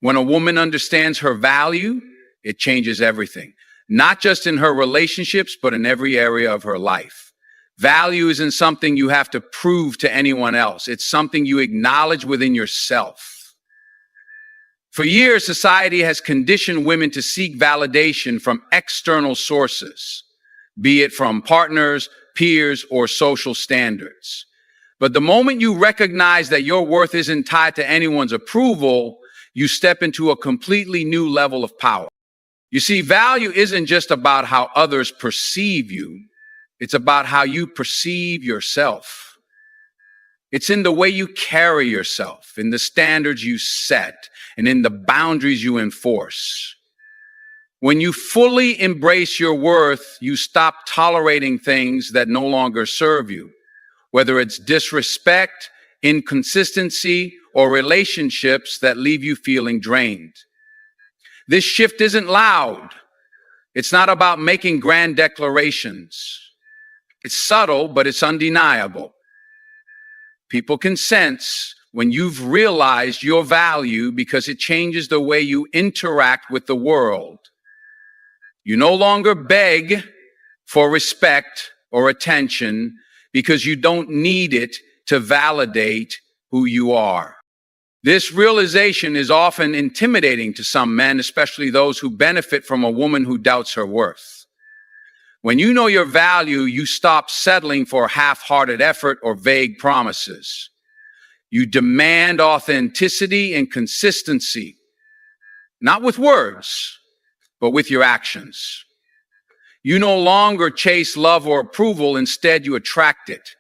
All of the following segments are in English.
When a woman understands her value, it changes everything, not just in her relationships, but in every area of her life. Value isn't something you have to prove to anyone else. It's something you acknowledge within yourself. For years, society has conditioned women to seek validation from external sources, be it from partners, peers, or social standards. But the moment you recognize that your worth isn't tied to anyone's approval, you step into a completely new level of power. You see, value isn't just about how others perceive you. It's about how you perceive yourself. It's in the way you carry yourself, in the standards you set, and in the boundaries you enforce. When you fully embrace your worth, you stop tolerating things that no longer serve you, whether it's disrespect, inconsistency, or relationships that leave you feeling drained. This shift isn't loud. It's not about making grand declarations. It's subtle, but it's undeniable. People can sense when you've realized your value because it changes the way you interact with the world. You no longer beg for respect or attention because you don't need it to validate who you are. This realization is often intimidating to some men, especially those who benefit from a woman who doubts her worth. When you know your value, you stop settling for half-hearted effort or vague promises. You demand authenticity and consistency, not with words, but with your actions. You no longer chase love or approval, instead you attract it.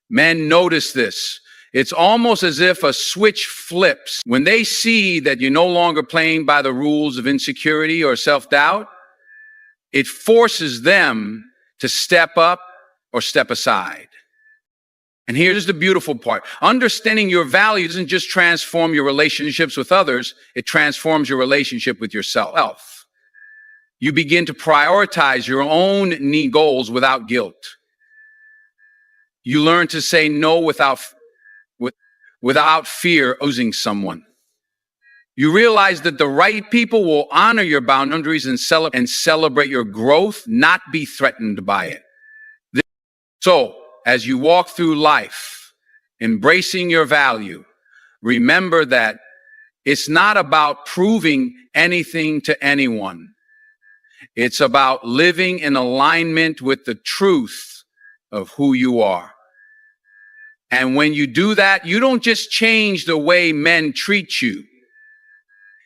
Men notice this. It's almost as if a switch flips. When they see that you're no longer playing by the rules of insecurity or self-doubt, it forces them to step up or step aside. And here's the beautiful part. Understanding your value doesn't just transform your relationships with others, it transforms your relationship with yourself. You begin to prioritize your own need goals without guilt. You learn to say no without fear of losing someone. You realize that the right people will honor your boundaries and celebrate your growth, not be threatened by it. So, as you walk through life, embracing your value, remember that it's not about proving anything to anyone. It's about living in alignment with the truth of who you are. And when you do that, you don't just change the way men treat you.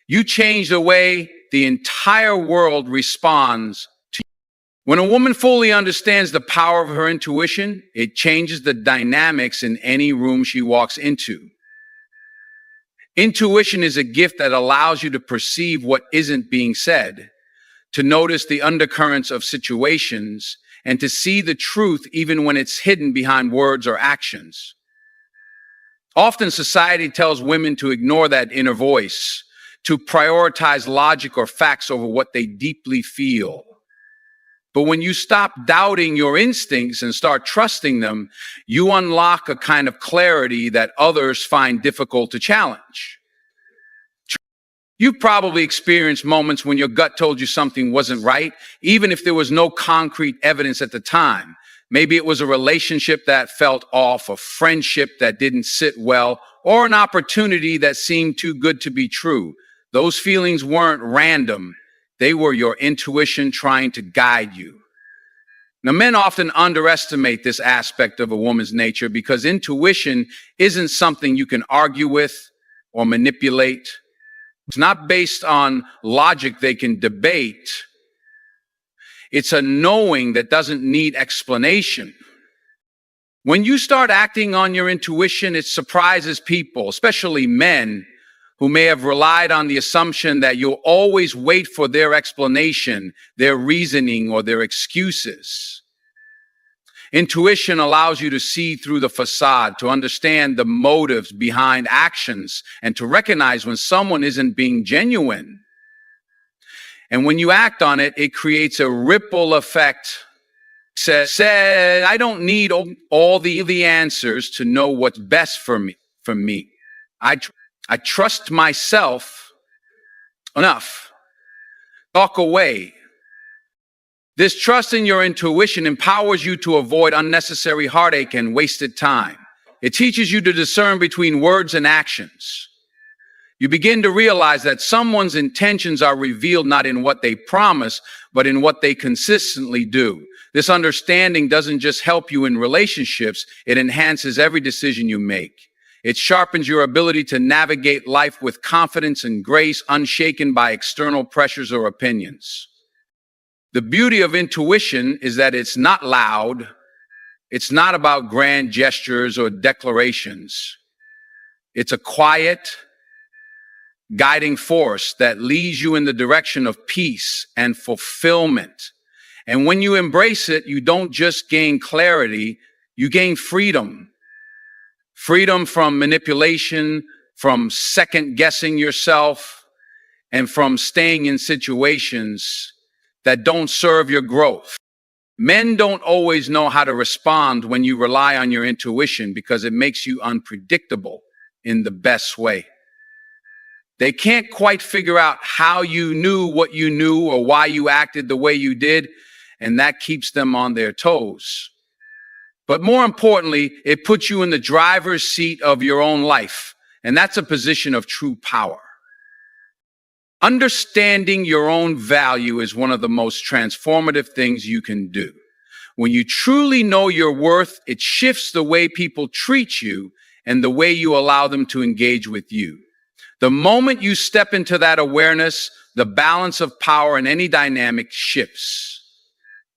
You change the way the entire world responds to you. When a woman fully understands the power of her intuition, it changes the dynamics in any room she walks into. Intuition is a gift that allows you to perceive what isn't being said, to notice the undercurrents of situations, and to see the truth even when it's hidden behind words or actions. Often society tells women to ignore that inner voice, to prioritize logic or facts over what they deeply feel. But when you stop doubting your instincts and start trusting them, you unlock a kind of clarity that others find difficult to challenge. You've probably experienced moments when your gut told you something wasn't right, even if there was no concrete evidence at the time. Maybe it was a relationship that felt off, a friendship that didn't sit well, or an opportunity that seemed too good to be true. Those feelings weren't random. They were your intuition trying to guide you. Now, men often underestimate this aspect of a woman's nature because intuition isn't something you can argue with or manipulate. It's not based on logic they can debate. It's a knowing that doesn't need explanation. When you start acting on your intuition, it surprises people, especially men, who may have relied on the assumption that you'll always wait for their explanation, their reasoning, or their excuses. Intuition allows you to see through the facade, to understand the motives behind actions, and to recognize when someone isn't being genuine. And when you act on it, it creates a ripple effect. Said, I don't need all the answers to know what's best for me. I trust myself Enough. Talk away. This trust in your intuition empowers you to avoid unnecessary heartache and wasted time. It teaches you to discern between words and actions. You begin to realize that someone's intentions are revealed not in what they promise, but in what they consistently do. This understanding doesn't just help you in relationships, it enhances every decision you make. It sharpens your ability to navigate life with confidence and grace, unshaken by external pressures or opinions. The beauty of intuition is that it's not loud. It's not about grand gestures or declarations. It's a quiet, guiding force that leads you in the direction of peace and fulfillment. And when you embrace it, you don't just gain clarity, you gain freedom. Freedom from manipulation, from second guessing yourself, and from staying in situations that don't serve your growth. Men don't always know how to respond when you rely on your intuition because it makes you unpredictable in the best way. They can't quite figure out how you knew what you knew or why you acted the way you did, and that keeps them on their toes. But more importantly, it puts you in the driver's seat of your own life, and that's a position of true power. Understanding your own value is one of the most transformative things you can do. When you truly know your worth, it shifts the way people treat you and the way you allow them to engage with you. The moment you step into that awareness, the balance of power in any dynamic shifts.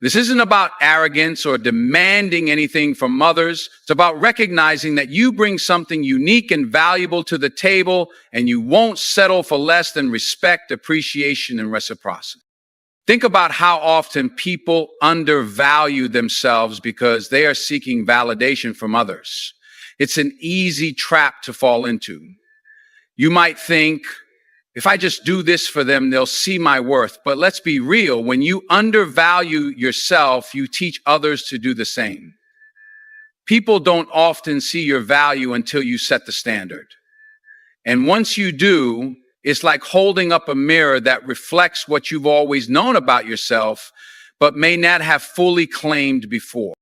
This isn't about arrogance or demanding anything from others. It's about recognizing that you bring something unique and valuable to the table, and you won't settle for less than respect, appreciation, and reciprocity. Think about how often people undervalue themselves because they are seeking validation from others. It's an easy trap to fall into. You might think, if I just do this for them, they'll see my worth. But let's be real. When you undervalue yourself, you teach others to do the same. People don't often see your value until you set the standard. And once you do, it's like holding up a mirror that reflects what you've always known about yourself, but may not have fully claimed before.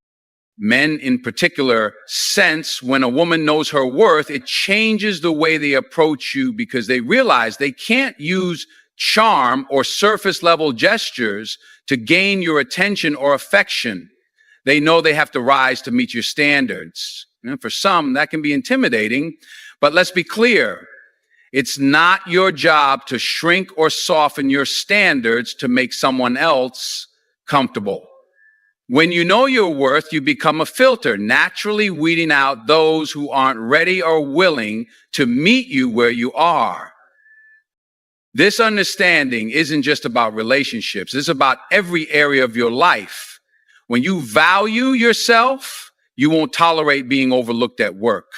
Men in particular sense when a woman knows her worth, it changes the way they approach you because they realize they can't use charm or surface level gestures to gain your attention or affection. They know they have to rise to meet your standards. And for some, that can be intimidating, but let's be clear. It's not your job to shrink or soften your standards to make someone else comfortable. When you know your worth, you become a filter, naturally weeding out those who aren't ready or willing to meet you where you are. This understanding isn't just about relationships. It's about every area of your life. When you value yourself, you won't tolerate being overlooked at work.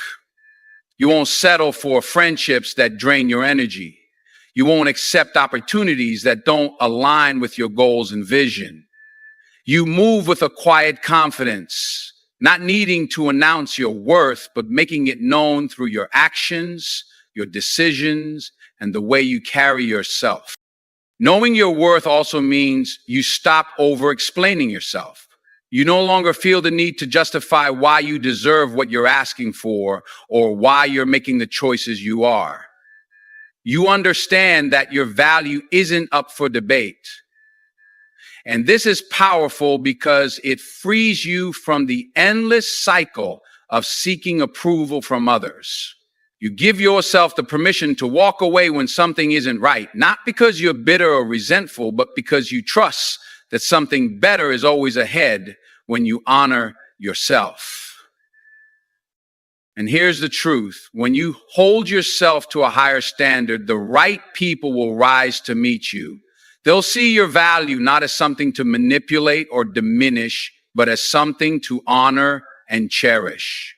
You won't settle for friendships that drain your energy. You won't accept opportunities that don't align with your goals and vision. You move with a quiet confidence, not needing to announce your worth, but making it known through your actions, your decisions, and the way you carry yourself. Knowing your worth also means you stop over-explaining yourself. You no longer feel the need to justify why you deserve what you're asking for or why you're making the choices you are. You understand that your value isn't up for debate. And this is powerful because it frees you from the endless cycle of seeking approval from others. You give yourself the permission to walk away when something isn't right, not because you're bitter or resentful, but because you trust that something better is always ahead when you honor yourself. And here's the truth. When you hold yourself to a higher standard, the right people will rise to meet you. They'll see your value not as something to manipulate or diminish, but as something to honor and cherish.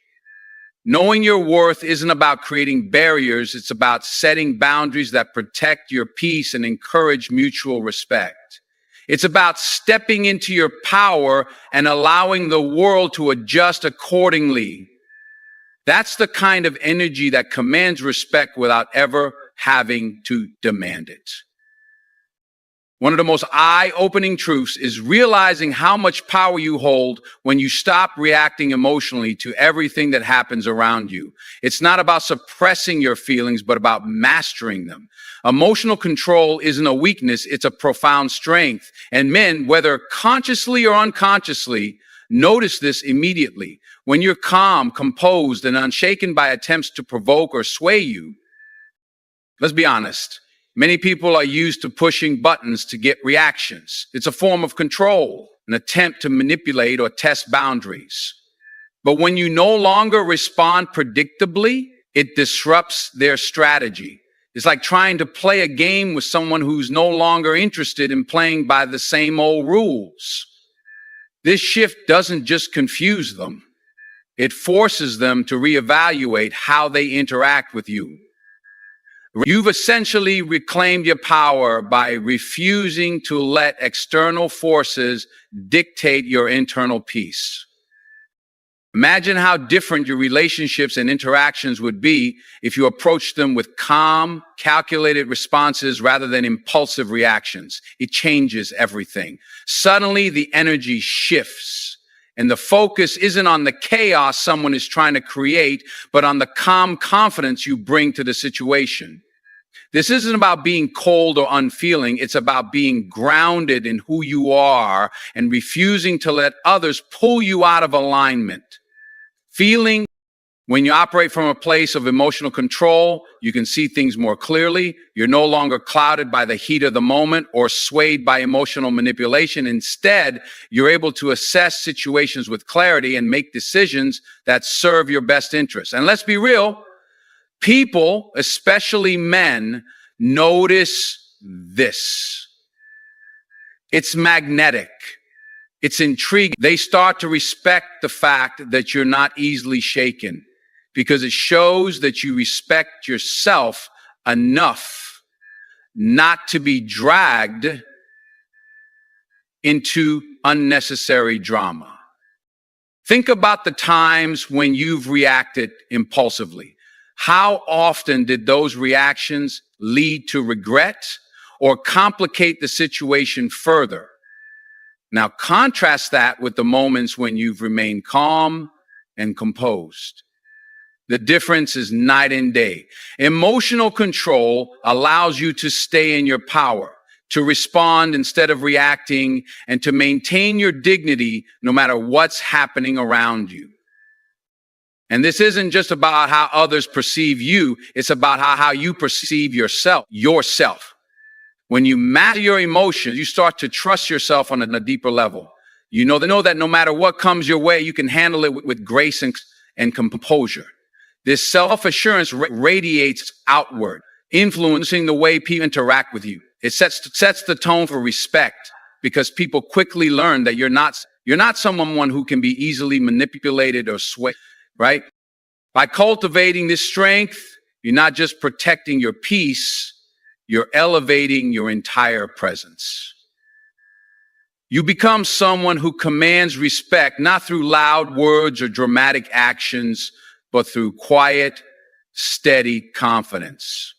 Knowing your worth isn't about creating barriers. It's about setting boundaries that protect your peace and encourage mutual respect. It's about stepping into your power and allowing the world to adjust accordingly. That's the kind of energy that commands respect without ever having to demand it. One of the most eye-opening truths is realizing how much power you hold when you stop reacting emotionally to everything that happens around you. It's not about suppressing your feelings, but about mastering them. Emotional control isn't a weakness, it's a profound strength. And men, whether consciously or unconsciously, notice this immediately. When you're calm, composed, and unshaken by attempts to provoke or sway you, let's be honest. Many people are used to pushing buttons to get reactions. It's a form of control, an attempt to manipulate or test boundaries. But when you no longer respond predictably, it disrupts their strategy. It's like trying to play a game with someone who's no longer interested in playing by the same old rules. This shift doesn't just confuse them. It forces them to reevaluate how they interact with you. You've essentially reclaimed your power by refusing to let external forces dictate your internal peace. Imagine how different your relationships and interactions would be if you approached them with calm, calculated responses rather than impulsive reactions. It changes everything. Suddenly, the energy shifts, and the focus isn't on the chaos someone is trying to create, but on the calm confidence you bring to the situation. This isn't about being cold or unfeeling. It's about being grounded in who you are and refusing to let others pull you out of alignment. Feeling, when you operate from a place of emotional control, you can see things more clearly. You're no longer clouded by the heat of the moment or swayed by emotional manipulation. Instead, you're able to assess situations with clarity and make decisions that serve your best interests. And let's be real, people, especially men, notice this. It's magnetic. It's intriguing. They start to respect the fact that you're not easily shaken because it shows that you respect yourself enough not to be dragged into unnecessary drama. Think about the times when you've reacted impulsively. How often did those reactions lead to regret or complicate the situation further? Now contrast that with the moments when you've remained calm and composed. The difference is night and day. Emotional control allows you to stay in your power, to respond instead of reacting, and to maintain your dignity no matter what's happening around you. And this isn't just about how others perceive you, it's about how you perceive yourself. When you master your emotions, you start to trust yourself on a deeper level. You know that no matter what comes your way, you can handle it with grace and composure. This self-assurance radiates outward, influencing the way people interact with you. It sets the tone for respect because people quickly learn that you're not someone who can be easily manipulated or swayed, right? By cultivating this strength, you're not just protecting your peace, you're elevating your entire presence. You become someone who commands respect, not through loud words or dramatic actions, but through quiet, steady confidence.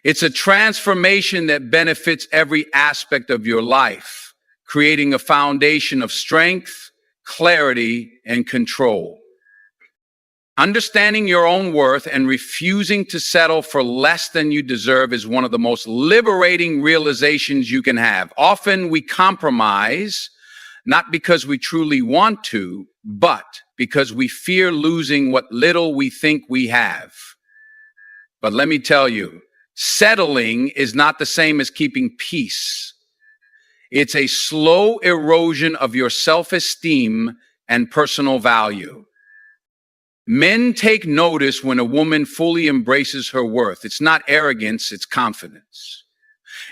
It's a transformation that benefits every aspect of your life, creating a foundation of strength, clarity, and control. Understanding your own worth and refusing to settle for less than you deserve is one of the most liberating realizations you can have. Often we compromise, not because we truly want to, but because we fear losing what little we think we have. But let me tell you, settling is not the same as keeping peace. It's a slow erosion of your self-esteem and personal value. Men take notice when a woman fully embraces her worth. It's not arrogance, it's confidence.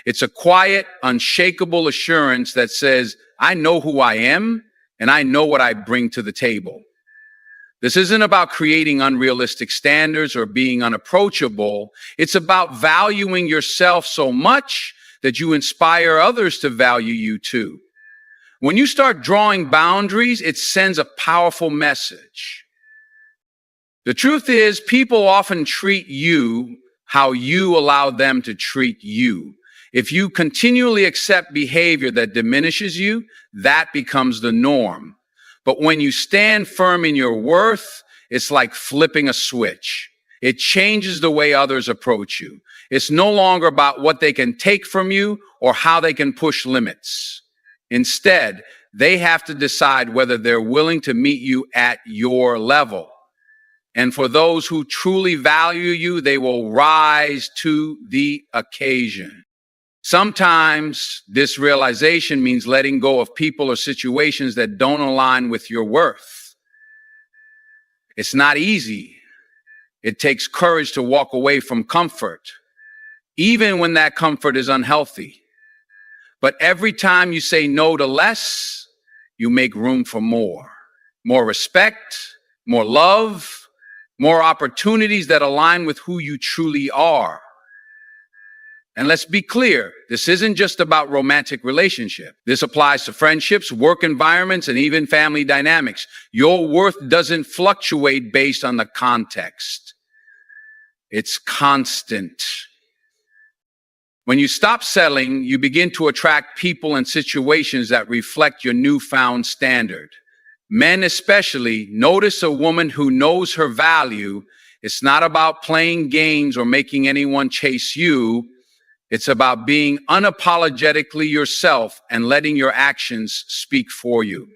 It's a quiet, unshakable assurance that says, I know who I am and I know what I bring to the table. This isn't about creating unrealistic standards or being unapproachable. It's about valuing yourself so much that you inspire others to value you too. When you start drawing boundaries, it sends a powerful message. The truth is, people often treat you how you allow them to treat you. If you continually accept behavior that diminishes you, that becomes the norm. But when you stand firm in your worth, it's like flipping a switch. It changes the way others approach you. It's no longer about what they can take from you or how they can push limits. Instead, they have to decide whether they're willing to meet you at your level. And for those who truly value you, they will rise to the occasion. Sometimes this realization means letting go of people or situations that don't align with your worth. It's not easy. It takes courage to walk away from comfort, even when that comfort is unhealthy. But every time you say no to less, you make room for more. More respect, more love, more opportunities that align with who you truly are. And let's be clear, this isn't just about romantic relationships. This applies to friendships, work environments, and even family dynamics. Your worth doesn't fluctuate based on the context. It's constant. When you stop settling, you begin to attract people and situations that reflect your newfound standard. Men especially, notice a woman who knows her value. It's not about playing games or making anyone chase you. It's about being unapologetically yourself and letting your actions speak for you.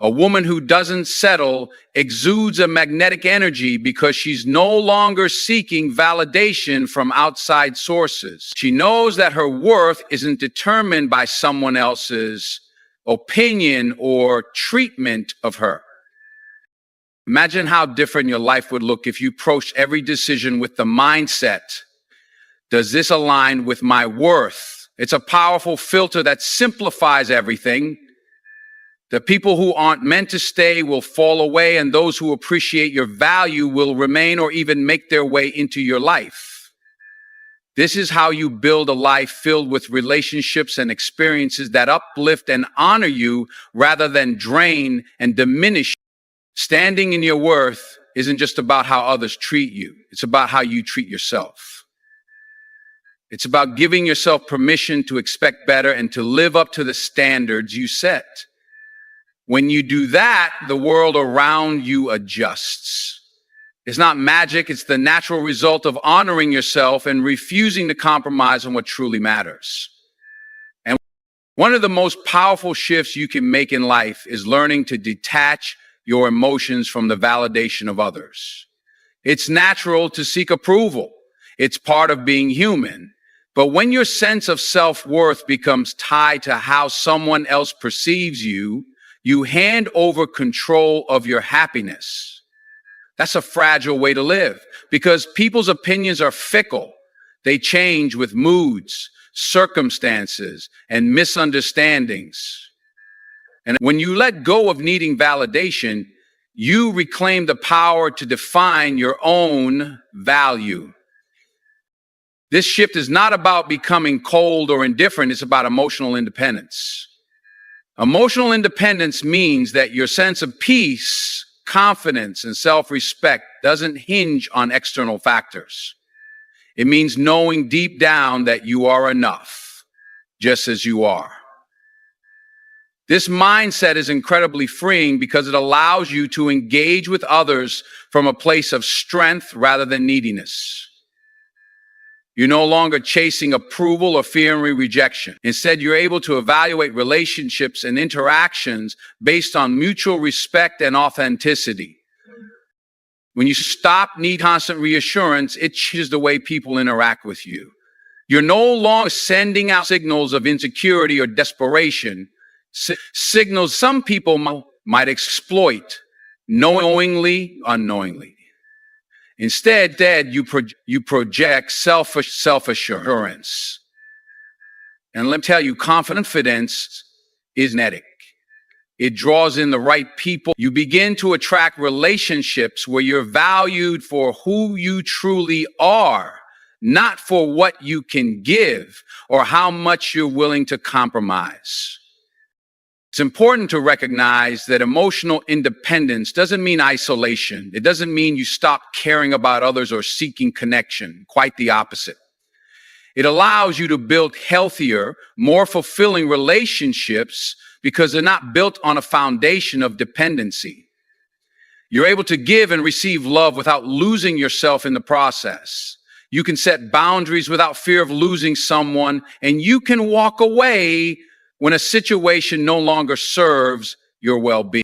A woman who doesn't settle exudes a magnetic energy because she's no longer seeking validation from outside sources. She knows that her worth isn't determined by someone else's opinion or treatment of her. Imagine how different your life would look if you approached every decision with the mindset, does this align with my worth? It's a powerful filter that simplifies everything. The people who aren't meant to stay will fall away, and those who appreciate your value will remain or even make their way into your life. This is how you build a life filled with relationships and experiences that uplift and honor you rather than drain and diminish. Standing in your worth isn't just about how others treat you. It's about how you treat yourself. It's about giving yourself permission to expect better and to live up to the standards you set. When you do that, the world around you adjusts. It's not magic. It's the natural result of honoring yourself and refusing to compromise on what truly matters. And one of the most powerful shifts you can make in life is learning to detach your emotions from the validation of others. It's natural to seek approval. It's part of being human. But when your sense of self-worth becomes tied to how someone else perceives you, you hand over control of your happiness. That's a fragile way to live because people's opinions are fickle. They change with moods, circumstances, and misunderstandings. And when you let go of needing validation, you reclaim the power to define your own value. This shift is not about becoming cold or indifferent. It's about emotional independence. Emotional independence means that your sense of peace, confidence, and self-respect doesn't hinge on external factors. It means knowing deep down that you are enough, just as you are. This mindset is incredibly freeing because it allows you to engage with others from a place of strength rather than neediness. You're no longer chasing approval or fearing rejection. Instead, you're able to evaluate relationships and interactions based on mutual respect and authenticity. When you stop needing constant reassurance, it changes the way people interact with you. You're no longer sending out signals of insecurity or desperation, signals some people might exploit, knowingly, unknowingly. Instead, you project self-assurance. And let me tell you, confidence is magnetic. It draws in the right people. You begin to attract relationships where you're valued for who you truly are, not for what you can give or how much you're willing to compromise. It's important to recognize that emotional independence doesn't mean isolation. It doesn't mean you stop caring about others or seeking connection. Quite the opposite. It allows you to build healthier, more fulfilling relationships because they're not built on a foundation of dependency. You're able to give and receive love without losing yourself in the process. You can set boundaries without fear of losing someone, and you can walk away when a situation no longer serves your well-being.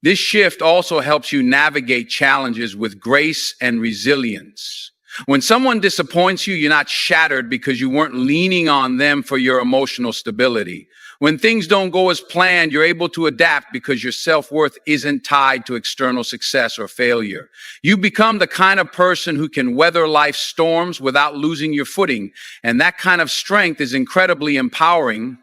This shift also helps you navigate challenges with grace and resilience. When someone disappoints you, you're not shattered because you weren't leaning on them for your emotional stability. When things don't go as planned, you're able to adapt because your self-worth isn't tied to external success or failure. You become the kind of person who can weather life's storms without losing your footing. And that kind of strength is incredibly empowering.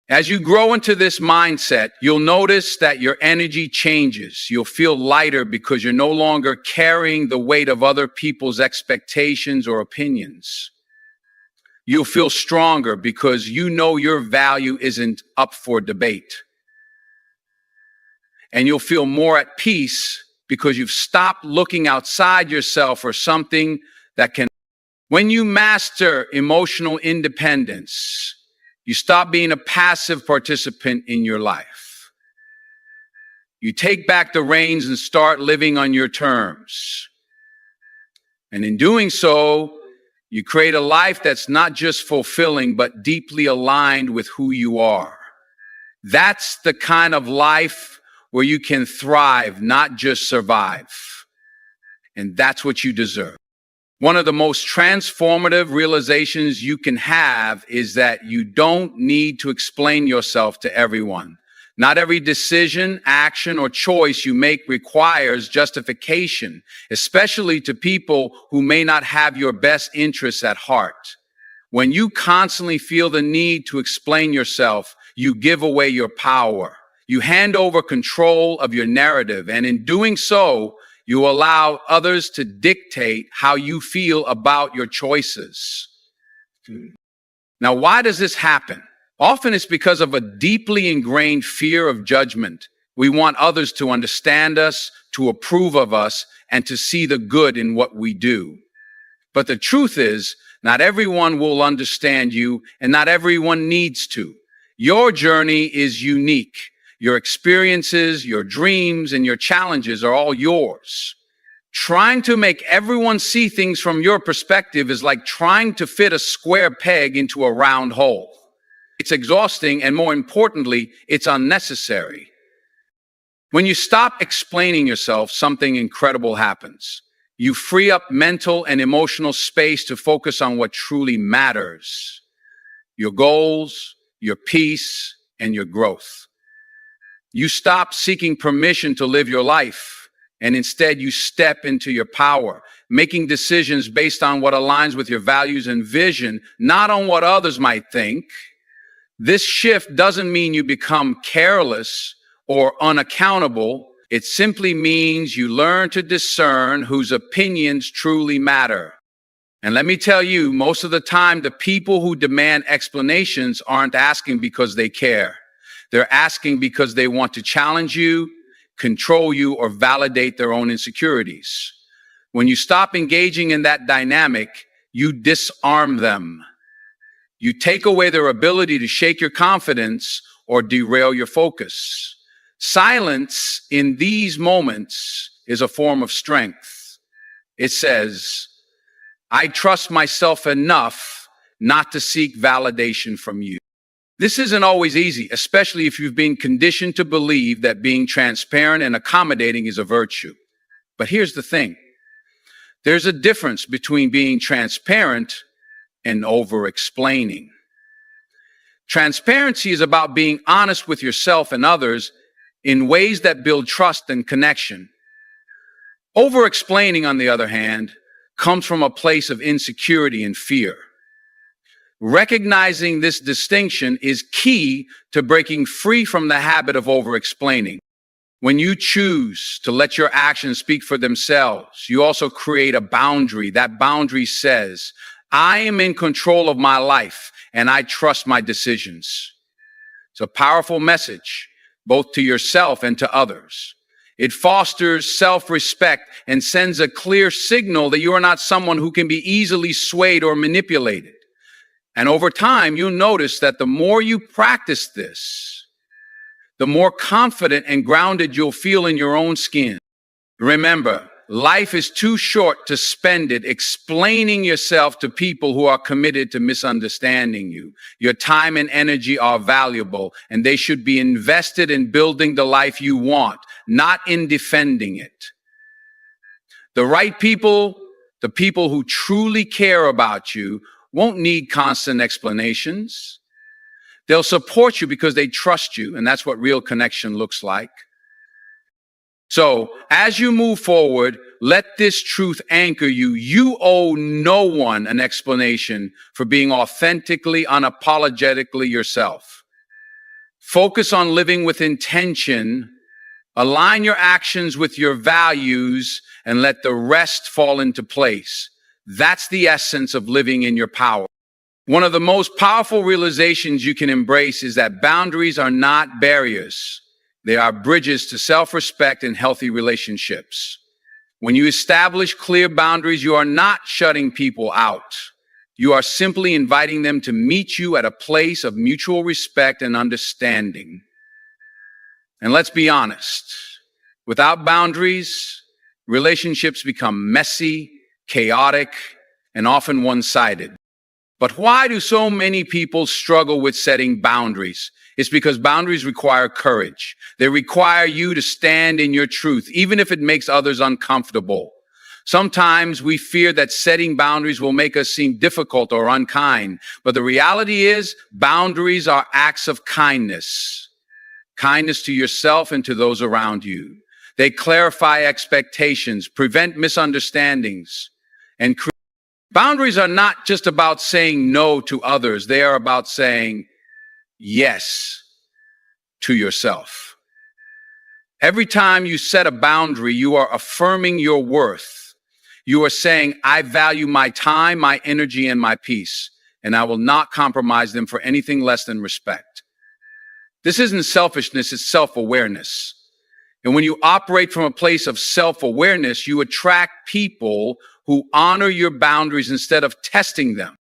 As you grow into this mindset, you'll notice that your energy changes. You'll feel lighter because you're no longer carrying the weight of other people's expectations or opinions. You'll feel stronger because you know your value isn't up for debate. And you'll feel more at peace because you've stopped looking outside yourself for something that can. When you master emotional independence, you stop being a passive participant in your life. You take back the reins and start living on your terms. And in doing so, you create a life that's not just fulfilling, but deeply aligned with who you are. That's the kind of life where you can thrive, not just survive. And that's what you deserve. One of the most transformative realizations you can have is that you don't need to explain yourself to everyone. Not every decision, action, or choice you make requires justification, especially to people who may not have your best interests at heart. When you constantly feel the need to explain yourself, you give away your power. You hand over control of your narrative, and in doing so, you allow others to dictate how you feel about your choices. Now, why does this happen? Often it's because of a deeply ingrained fear of judgment. We want others to understand us, to approve of us, and to see the good in what we do. But the truth is, not everyone will understand you, and not everyone needs to. Your journey is unique. Your experiences, your dreams, and your challenges are all yours. Trying to make everyone see things from your perspective is like trying to fit a square peg into a round hole. It's exhausting, and more importantly, it's unnecessary. When you stop explaining yourself, something incredible happens. You free up mental and emotional space to focus on what truly matters: your goals, your peace, and your growth. You stop seeking permission to live your life, and instead you step into your power, making decisions based on what aligns with your values and vision, not on what others might think. This shift doesn't mean you become careless or unaccountable. It simply means you learn to discern whose opinions truly matter. And let me tell you, most of the time, the people who demand explanations aren't asking because they care. They're asking because they want to challenge you, control you, or validate their own insecurities. When you stop engaging in that dynamic, you disarm them. You take away their ability to shake your confidence or derail your focus. Silence in these moments is a form of strength. It says, I trust myself enough not to seek validation from you. This isn't always easy, especially if you've been conditioned to believe that being transparent and accommodating is a virtue. But here's the thing. There's a difference between being transparent and over-explaining. Transparency is about being honest with yourself and others in ways that build trust and connection. Over-explaining, on the other hand, comes from a place of insecurity and fear. Recognizing this distinction is key to breaking free from the habit of over-explaining. When you choose to let your actions speak for themselves, you also create a boundary. That boundary says, I am in control of my life and I trust my decisions. It's a powerful message, both to yourself and to others. It fosters self-respect and sends a clear signal that you are not someone who can be easily swayed or manipulated. And over time, you'll notice that the more you practice this, the more confident and grounded you'll feel in your own skin. Remember, life is too short to spend it explaining yourself to people who are committed to misunderstanding you. Your time and energy are valuable, and they should be invested in building the life you want, not in defending it. The right people, the people who truly care about you, won't need constant explanations. They'll support you because they trust you, and that's what real connection looks like. So, as you move forward, let this truth anchor you. You owe no one an explanation for being authentically, unapologetically yourself. Focus on living with intention, align your actions with your values, and let the rest fall into place. That's the essence of living in your power. One of the most powerful realizations you can embrace is that boundaries are not barriers. They are bridges to self-respect and healthy relationships. When you establish clear boundaries, you are not shutting people out. You are simply inviting them to meet you at a place of mutual respect and understanding. And let's be honest, without boundaries, relationships become messy, chaotic, and often one-sided. But why do so many people struggle with setting boundaries? It's because boundaries require courage. They require you to stand in your truth, even if it makes others uncomfortable. Sometimes we fear that setting boundaries will make us seem difficult or unkind. But the reality is, boundaries are acts of kindness. Kindness to yourself and to those around you. They clarify expectations, prevent misunderstandings, and boundaries are not just about saying no to others. They are about saying yes to yourself. Every time you set a boundary, you are affirming your worth. You are saying, I value my time, my energy, and my peace, and I will not compromise them for anything less than respect. This isn't selfishness, it's self-awareness. And when you operate from a place of self-awareness, you attract people who honor your boundaries instead of testing them.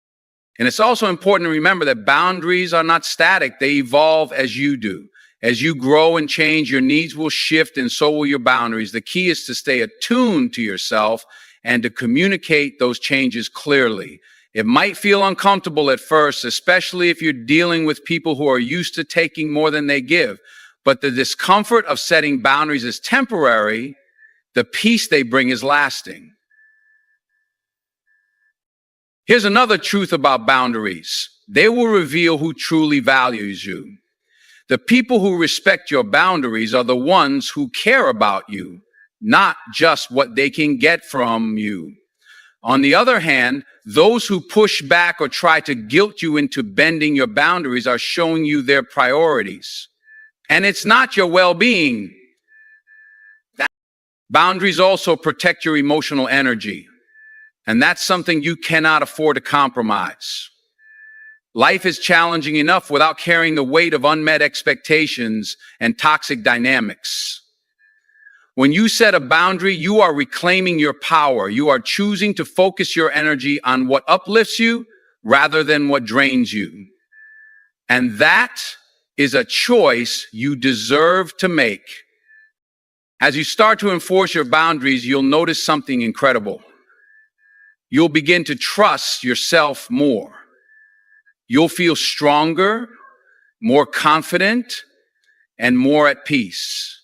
And it's also important to remember that boundaries are not static. They evolve as you do. As you grow and change, your needs will shift and so will your boundaries. The key is to stay attuned to yourself and to communicate those changes clearly. It might feel uncomfortable at first, especially if you're dealing with people who are used to taking more than they give. But the discomfort of setting boundaries is temporary. The peace they bring is lasting. Here's another truth about boundaries. They will reveal who truly values you. The people who respect your boundaries are the ones who care about you, not just what they can get from you. On the other hand, those who push back or try to guilt you into bending your boundaries are showing you their priorities. And it's not your well-being. Boundaries also protect your emotional energy. And that's something you cannot afford to compromise. Life is challenging enough without carrying the weight of unmet expectations and toxic dynamics. When you set a boundary, you are reclaiming your power. You are choosing to focus your energy on what uplifts you rather than what drains you. And that is a choice you deserve to make. As you start to enforce your boundaries, you'll notice something incredible. You'll begin to trust yourself more. You'll feel stronger, more confident, and more at peace.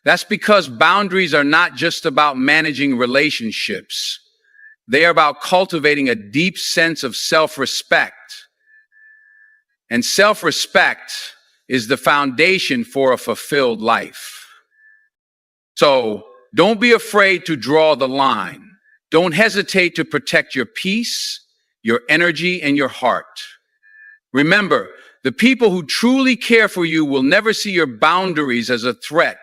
That's because boundaries are not just about managing relationships. They are about cultivating a deep sense of self-respect. And self-respect is the foundation for a fulfilled life. So don't be afraid to draw the line. Don't hesitate to protect your peace, your energy, and your heart. Remember, the people who truly care for you will never see your boundaries as a threat.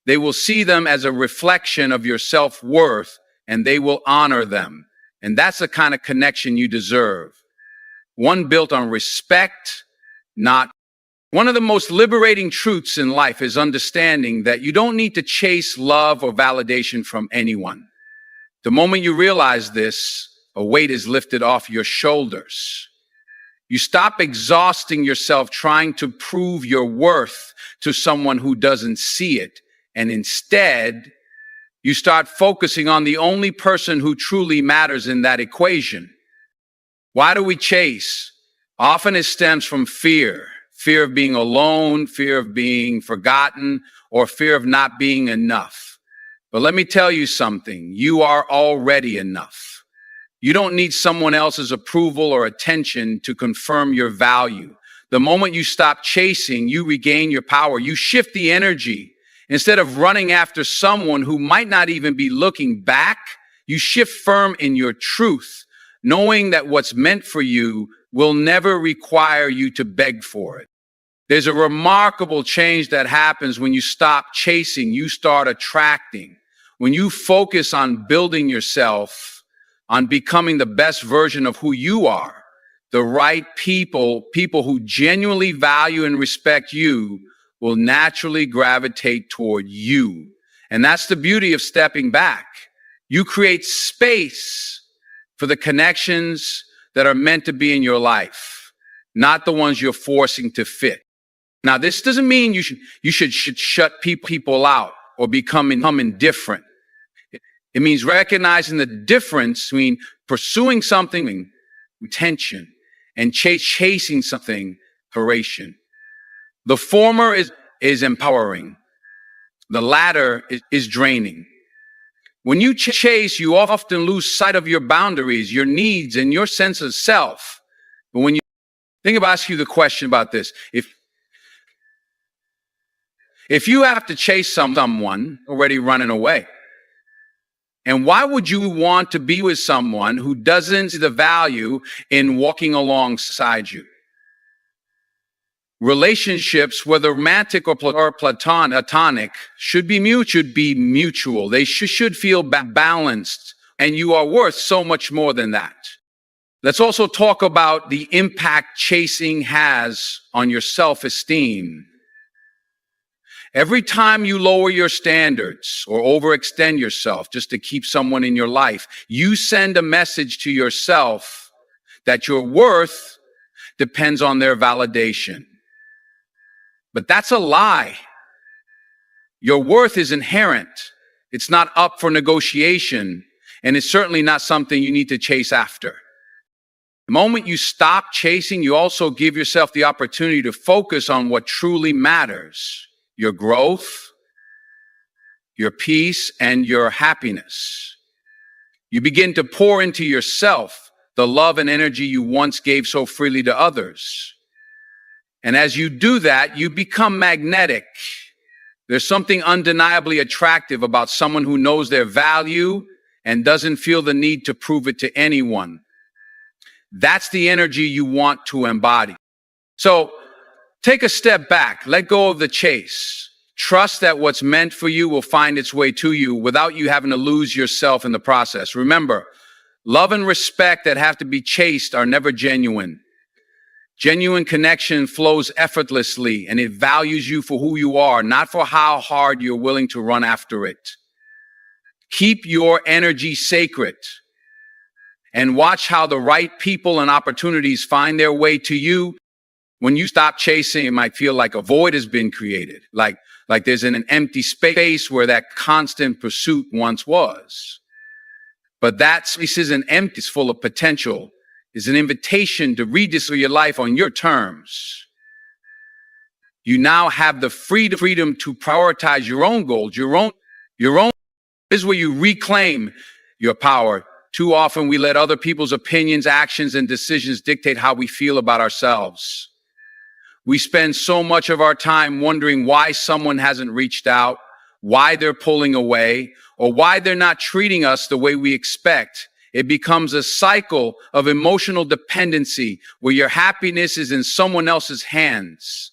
They will see them as a reflection of your self-worth, and they will honor them. And that's the kind of connection you deserve. One built on respect, not One of the most liberating truths in life is understanding that you don't need to chase love or validation from anyone. The moment you realize this, a weight is lifted off your shoulders. You stop exhausting yourself trying to prove your worth to someone who doesn't see it. And instead, you start focusing on the only person who truly matters in that equation. Why do we chase? Often it stems from fear. Fear of being alone, fear of being forgotten, or fear of not being enough. But let me tell you something. You are already enough. You don't need someone else's approval or attention to confirm your value. The moment you stop chasing, you regain your power. You shift the energy. Instead of running after someone who might not even be looking back, you shift firm in your truth, knowing that what's meant for you will never require you to beg for it. There's a remarkable change that happens when you stop chasing, you start attracting. When you focus on building yourself, on becoming the best version of who you are, the right people who genuinely value and respect you, will naturally gravitate toward you. And that's the beauty of stepping back. You create space for the connections that are meant to be in your life, not the ones you're forcing to fit. Now, this doesn't mean you should shut people out or become indifferent. It means recognizing the difference between pursuing something, retention, and chasing something, duration. The former is empowering. The latter is draining. When you chase, you often lose sight of your boundaries, your needs, and your sense of self. But when you think about, ask you the question about this. If you have to chase someone already running away, and why would you want to be with someone who doesn't see the value in walking alongside you? Relationships, whether romantic or platonic, should be mutual. They should feel balanced, and you are worth so much more than that. Let's also talk about the impact chasing has on your self-esteem. Every time you lower your standards or overextend yourself just to keep someone in your life, you send a message to yourself that your worth depends on their validation. But that's a lie. Your worth is inherent. It's not up for negotiation, and it's certainly not something you need to chase after. The moment you stop chasing, you also give yourself the opportunity to focus on what truly matters: your growth, your peace, and your happiness. You begin to pour into yourself the love and energy you once gave so freely to others. And as you do that, you become magnetic. There's something undeniably attractive about someone who knows their value and doesn't feel the need to prove it to anyone. That's the energy you want to embody. So take a step back, let go of the chase. Trust that what's meant for you will find its way to you without you having to lose yourself in the process. Remember, love and respect that have to be chased are never genuine. Genuine connection flows effortlessly, and it values you for who you are, not for how hard you're willing to run after it. Keep your energy sacred and watch how the right people and opportunities find their way to you. When you stop chasing, it might feel like a void has been created, like there's an empty space where that constant pursuit once was. But that space isn't empty, it's full of potential. It's an invitation to rediscover your life on your terms. You now have the freedom to prioritize your own goals, your own. This is where you reclaim your power. Too often we let other people's opinions, actions, and decisions dictate how we feel about ourselves. We spend so much of our time wondering why someone hasn't reached out, why they're pulling away, or why they're not treating us the way we expect. It becomes a cycle of emotional dependency where your happiness is in someone else's hands.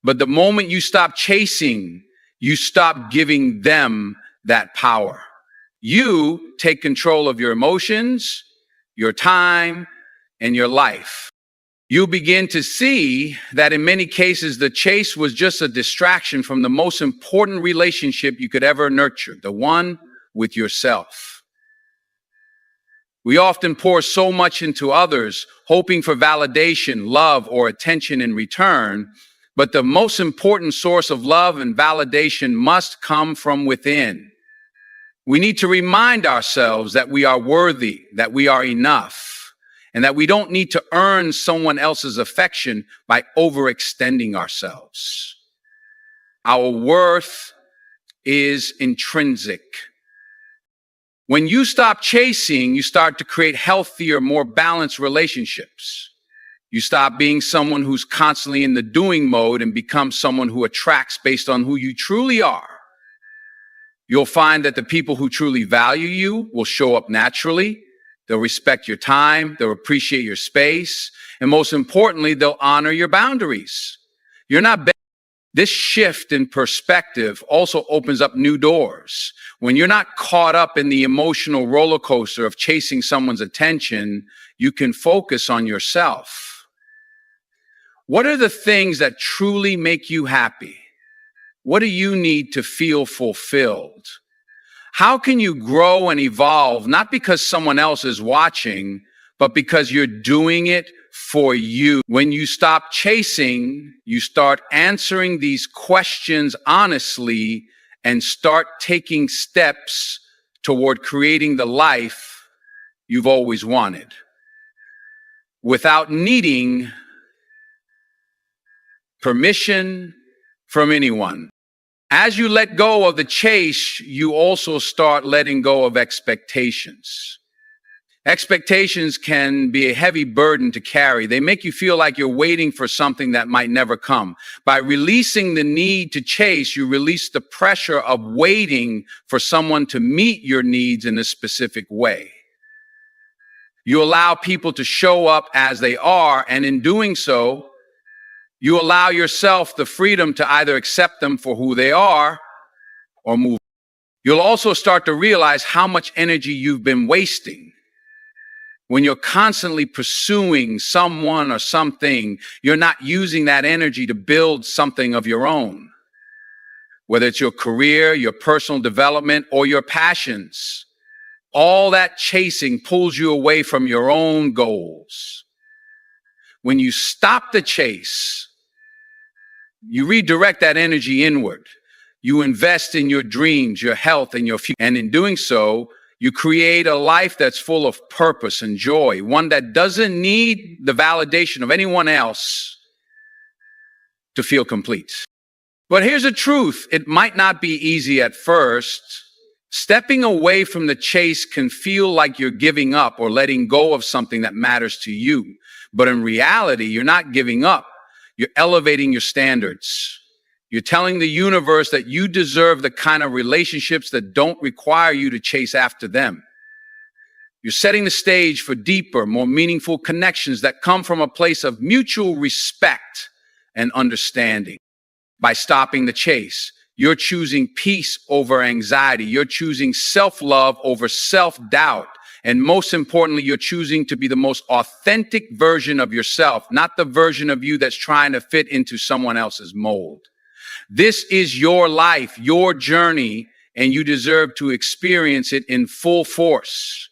But the moment you stop chasing, you stop giving them that power. You take control of your emotions, your time, and your life. you'll begin to see that in many cases, the chase was just a distraction from the most important relationship you could ever nurture, the one with yourself. We often pour so much into others, hoping for validation, love, or attention in return, but the most important source of love and validation must come from within. We need to remind ourselves that we are worthy, that we are enough, and that we don't need to earn someone else's affection by overextending ourselves. Our worth is intrinsic. When you stop chasing, you start to create healthier, more balanced relationships. You stop being someone who's constantly in the doing mode and become someone who attracts based on who you truly are. You'll find that the people who truly value you will show up naturally. They'll respect your time, they'll appreciate your space, and most importantly, they'll honor your boundaries. You're not This shift in perspective also opens up new doors. When you're not caught up in the emotional roller coaster of chasing someone's attention, you can focus on yourself. What are the things that truly make you happy? What do you need to feel fulfilled? How can you grow and evolve, not because someone else is watching, but because you're doing it for you? When you stop chasing, you start answering these questions honestly and start taking steps toward creating the life you've always wanted without needing permission from anyone. As you let go of the chase, you also start letting go of expectations. Expectations can be a heavy burden to carry. They make you feel like you're waiting for something that might never come. By releasing the need to chase, you release the pressure of waiting for someone to meet your needs in a specific way. You allow people to show up as they are, and in doing so, you allow yourself the freedom to either accept them for who they are or move. You'll also start to realize how much energy you've been wasting. When you're constantly pursuing someone or something, you're not using that energy to build something of your own. Whether it's your career, your personal development, or your passions, all that chasing pulls you away from your own goals. When you stop the chase, you redirect that energy inward. You invest in your dreams, your health, and your future. And in doing so, you create a life that's full of purpose and joy, one that doesn't need the validation of anyone else to feel complete. But here's the truth. It might not be easy at first. Stepping away from the chase can feel like you're giving up or letting go of something that matters to you. But in reality, you're not giving up. You're elevating your standards. You're telling the universe that you deserve the kind of relationships that don't require you to chase after them. You're setting the stage for deeper, more meaningful connections that come from a place of mutual respect and understanding. By stopping the chase, you're choosing peace over anxiety. You're choosing self-love over self-doubt. And most importantly, you're choosing to be the most authentic version of yourself, not the version of you that's trying to fit into someone else's mold. This is your life, your journey, and you deserve to experience it in full force,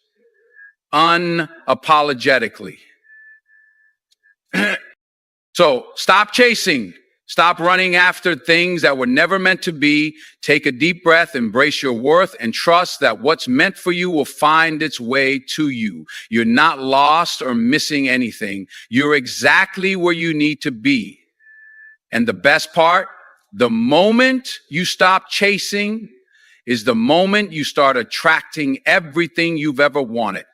unapologetically. So stop chasing. Stop running after things that were never meant to be. Take a deep breath, embrace your worth, and trust that what's meant for you will find its way to you. You're not lost or missing anything. You're exactly where you need to be. And the best part, the moment you stop chasing is the moment you start attracting everything you've ever wanted.